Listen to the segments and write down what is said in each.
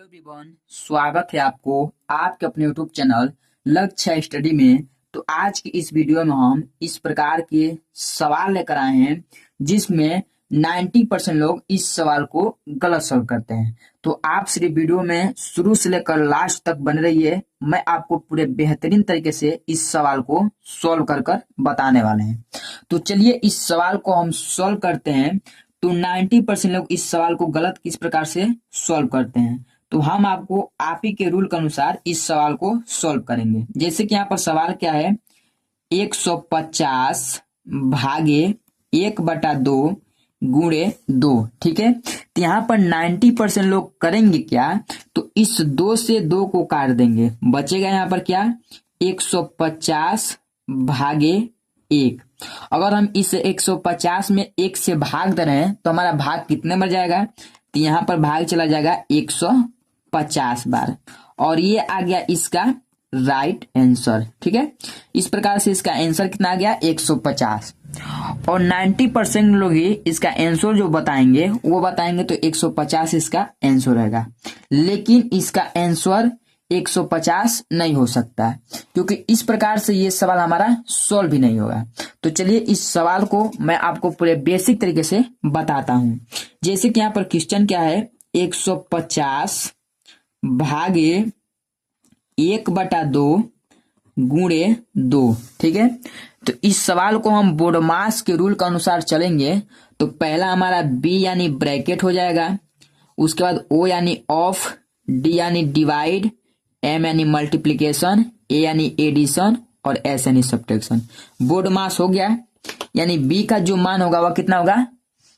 Hello everyone, स्वागत है आपको आपके अपने यूट्यूब चैनल लक्ष्य स्टडी में। तो आज की इस वीडियो में हम इस प्रकार के सवाल लेकर आए हैं जिसमें 90% लोग इस सवाल को गलत सॉल्व करते हैं। तो आप सिर्फ वीडियो में शुरू से लेकर लास्ट तक बने रहिए। मैं आपको पूरे बेहतरीन तरीके से इस सवाल को सॉल्व कर कर बताने वाले हैं। तो चलिए इस सवाल को हम सॉल्व करते हैं। तो 90% लोग इस सवाल को गलत किस प्रकार से सॉल्व करते हैं, तो हम आपको आप ही के रूल के अनुसार इस सवाल को सॉल्व करेंगे। जैसे कि यहाँ पर सवाल क्या है, 150 भागे 1/2 गुणे 2। ठीक है, तो यहाँ पर 90% लोग करेंगे क्या, तो इस 2 से 2 को काट देंगे, बचेगा यहाँ पर क्या 150 भागे 1। अगर हम इस 150 में 1 से भाग दे रहे हैं तो हमारा भाग कितने बार जाएगा, तो यहाँ पर भाग चला जाएगा 150 बार, और ये आ गया इसका राइट आंसर। ठीक है, इस प्रकार से इसका आंसर कितना आ गया 150। और 90% लोग ही इसका आंसर जो बताएंगे वो बताएंगे तो 150 इसका आंसर रहेगा, लेकिन इसका आंसर 150 नहीं हो सकता क्योंकि इस प्रकार से ये सवाल हमारा सॉल्व भी नहीं होगा। तो चलिए इस सवाल को मैं आपको पूरे बेसिक तरीके से बताता हूं। जैसे कि यहाँ पर क्वेश्चन क्या है, 150 भागे 1/2 गुणे 2। ठीक है, तो इस सवाल को हम बोडमास के रूल के अनुसार चलेंगे तो पहला हमारा बी यानी ब्रैकेट हो जाएगा, उसके बाद ओ यानी ऑफ, डी यानी डिवाइड, एम यानी मल्टीप्लीकेशन, ए यानी एडिशन और एस यानी सब्ट्रैक्शन। बोडमास हो गया, यानी बी का जो मान होगा वह कितना होगा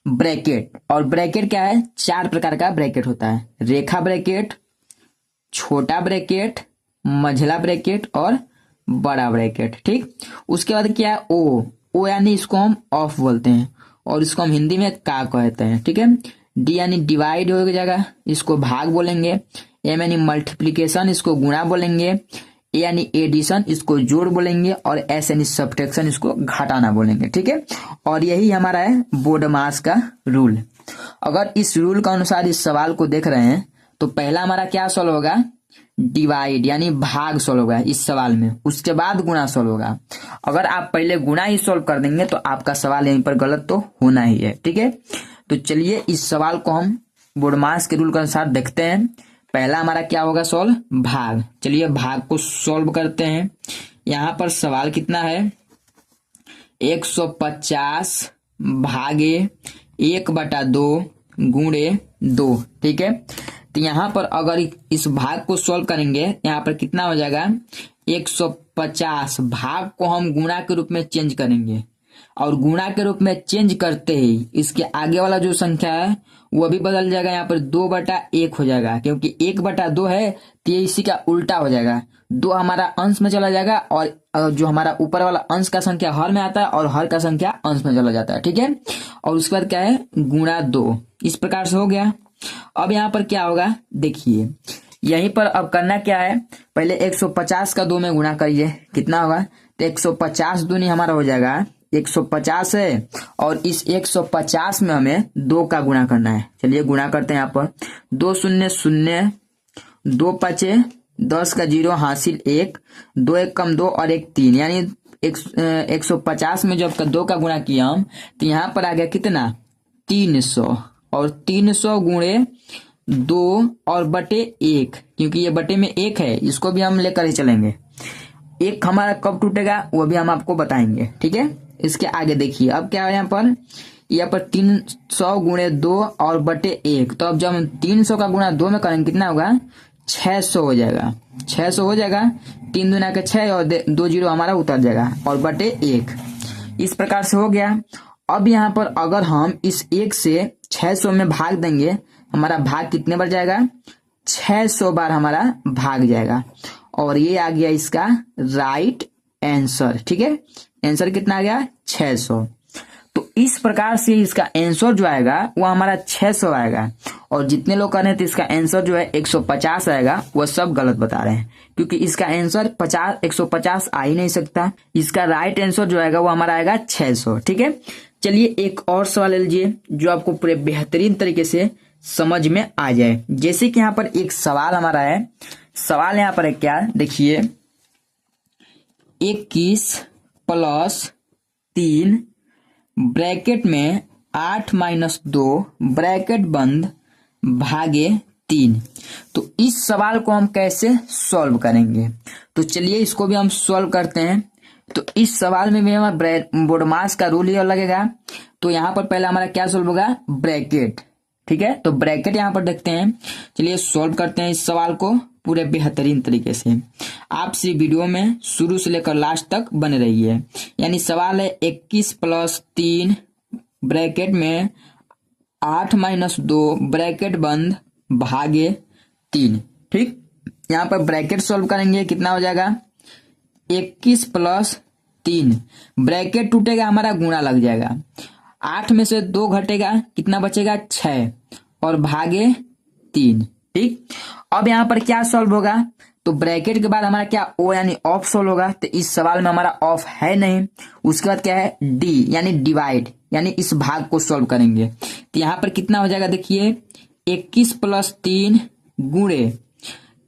ब्रैकेट। और ब्रैकेट क्या है, 4 प्रकार का ब्रैकेट होता है, रेखा ब्रैकेट, छोटा ब्रैकेट, मझला ब्रैकेट और बड़ा ब्रैकेट। ठीक, उसके बाद क्या है ओ यानी इसको हम ऑफ बोलते हैं और इसको हम हिंदी में का कहते हैं। ठीक है, डी यानी डिवाइड हो जाएगा, इसको भाग बोलेंगे, एम यानी मल्टीप्लीकेशन, इसको गुणा बोलेंगे, ए यानी एडिशन, इसको जोड़ बोलेंगे और एस यानी सब्ट्रैक्शन, इसको घटाना बोलेंगे। ठीक है, और यही हमारा है बोडमास का रूल। अगर इस रूल के अनुसार इस सवाल को देख रहे हैं तो पहला हमारा क्या सॉल्व होगा, डिवाइड यानी भाग सॉल्व होगा इस सवाल में, उसके बाद गुणा सॉल्व होगा। अगर आप पहले गुणा ही सॉल्व कर देंगे तो आपका सवाल यहीं पर गलत तो होना ही है। ठीक है, तो चलिए इस सवाल को हम बोडमास के रूल के अनुसार देखते हैं। पहला हमारा क्या होगा सॉल्व, भाग। चलिए भाग को सॉल्व करते हैं। यहां पर सवाल कितना है, 150 भागे 1/2 गुणे 2। ठीक है, तो यहाँ पर अगर इस भाग को सॉल्व करेंगे यहाँ पर कितना हो जाएगा 150। भाग को हम गुणा के रूप में चेंज करेंगे और गुणा के रूप में चेंज करते ही इसके आगे वाला जो संख्या है वो भी बदल जाएगा, यहाँ पर 2/1 हो जाएगा, क्योंकि 1/2 है तो ये इसी का उल्टा हो जाएगा। 2 हमारा अंश में चला जाएगा और जो हमारा ऊपर वाला अंश का संख्या हर में आता है और हर का संख्या अंश में चला जाता है। ठीक है, और उसके बाद क्या है गुणा 2, इस प्रकार से हो गया। अब यहाँ पर क्या होगा देखिए, यहीं पर अब करना क्या है, पहले 150 का 2 में गुणा करिए, कितना होगा, तो 150 दूनी हमारा हो जाएगा 150 है, और इस 150 में हमें 2 का गुणा करना है। चलिए गुणा करते हैं। यहाँ पर 2 0 0, 2 5 10 का 0 हासिल 1, 2 1 कम 2 और 1 3, यानी 150 में जब 2 का गुणा किया हम तो यहाँ पर आ गया कितना 300, और 300 गुणे 2 और बटे 1, क्योंकि ये बटे में 1 है, इसको भी हम लेकर ही चलेंगे। 1 हमारा कब टूटेगा वो भी हम आपको बताएंगे। ठीक है, इसके आगे देखिए अब क्या है, यहाँ पर 300 गुणे 2 और बटे 1, तो अब जब हम 300 का गुणा 2 में करेंगे कितना होगा 600 हो जाएगा। 600 हो जाएगा, 3 दूना के 6 और 2 0 हमारा उतर जाएगा और बटे 1, इस प्रकार से हो गया। अब यहाँ पर अगर हम इस 1 से 600 में भाग देंगे, हमारा भाग कितने बार जाएगा 600 बार हमारा भाग जाएगा, और ये आ गया इसका राइट आंसर। ठीक है, आंसर कितना आ गया 600। तो इस प्रकार से इसका आंसर जो आएगा वो हमारा 600 आएगा, और जितने लोग कर रहे हैं तो इसका आंसर जो है 150 आएगा, वो सब गलत बता रहे हैं, क्योंकि इसका आंसर 150 आ ही नहीं सकता। इसका राइट आंसर जो आएगा वो हमारा आएगा 600। ठीक है, चलिए एक और सवाल ले लीजिए जो आपको पूरे बेहतरीन तरीके से समझ में आ जाए। जैसे कि यहाँ पर एक सवाल हमारा है, सवाल यहाँ पर है क्या, देखिए 21 + 3 ब्रैकेट में 8 - 2 ब्रैकेट बंद भागे 3। तो इस सवाल को हम कैसे सॉल्व करेंगे, तो चलिए इसको भी हम सॉल्व करते हैं। तो इस सवाल में भी हमारा बोडमास का रूल ही लगेगा। तो यहाँ पर पहले हमारा क्या सॉल्व होगा, ब्रैकेट, ठीक है। तो ब्रैकेट यहाँ पर देखते हैं, चलिए सॉल्व करते हैं इस सवाल को पूरे बेहतरीन तरीके से। आप इस वीडियो में शुरू से लेकर लास्ट तक बने रहिए। यानी सवाल है 21 + 3 ब्रैकेट में 8 - 2 ब्रैकेट बंद भागे 3, ठीक। यहाँ पर ब्रैकेट सॉल्व करेंगे, कितना हो जाएगा 21 + 3 ब्रैकेट टूटेगा, हमारा गुणा लग जाएगा, 8 में से 2 घटेगा, कितना बचेगा 6 और भागे 3, ठीक। अब यहाँ पर क्या सॉल्व होगा, तो ब्रैकेट के बाद हमारा क्या ओ यानी ऑफ सॉल्व होगा। तो इस सवाल में हमारा ऑफ है नहीं, उसके बाद क्या है डी यानी डिवाइड, यानी इस भाग को सॉल्व करेंगे। तो यहाँ पर कितना हो जाएगा, देखिए 21 + 3 गुणे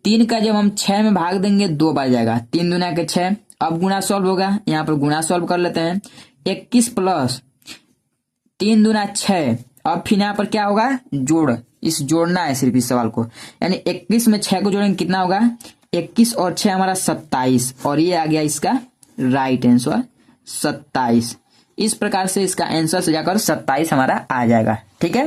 3 का जब हम 6 में भाग देंगे 2 बार जाएगा, 3 दूना के 6। अब गुणा सॉल्व होगा, यहाँ पर गुणा सॉल्व कर लेते हैं, 21 + 3 दूना 6। अब फिर यहाँ पर क्या होगा जोड़, इस जोड़ना है सिर्फ इस सवाल को, यानी 21 में 6 को जोड़ेंगे कितना होगा 21 और 6 हमारा 27, और ये आ गया इसका राइट आंसर 27। इस प्रकार से इसका आंसर से जाकर 27 हमारा आ जाएगा, ठीक है।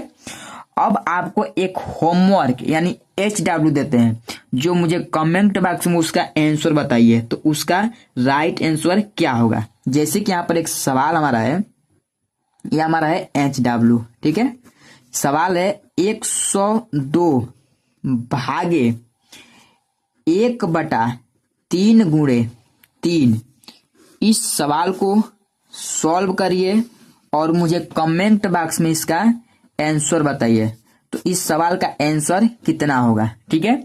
अब आपको एक होमवर्क यानी HW देते हैं, जो मुझे कमेंट बॉक्स में उसका आंसर बताइए, तो उसका राइट आंसर क्या होगा। जैसे कि यहाँ पर एक सवाल हमारा है, यह हमारा है HW, ठीक है। सवाल है 102 भागे 1/3 गुणे 3। इस सवाल को सॉल्व करिए और मुझे कमेंट बॉक्स में इसका आंसर बताइए, तो इस सवाल का आंसर कितना होगा, ठीक है।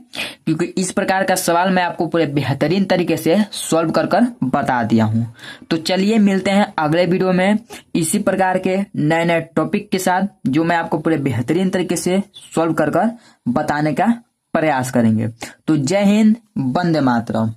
क्योंकि इस प्रकार का सवाल मैं आपको पूरे बेहतरीन तरीके से सॉल्व कर बता दिया हूं। तो चलिए मिलते हैं अगले वीडियो में इसी प्रकार के नए नए टॉपिक के साथ, जो मैं आपको पूरे बेहतरीन तरीके से सॉल्व कर बताने का प्रयास करेंगे। तो जय हिंद, वंदे मातरम।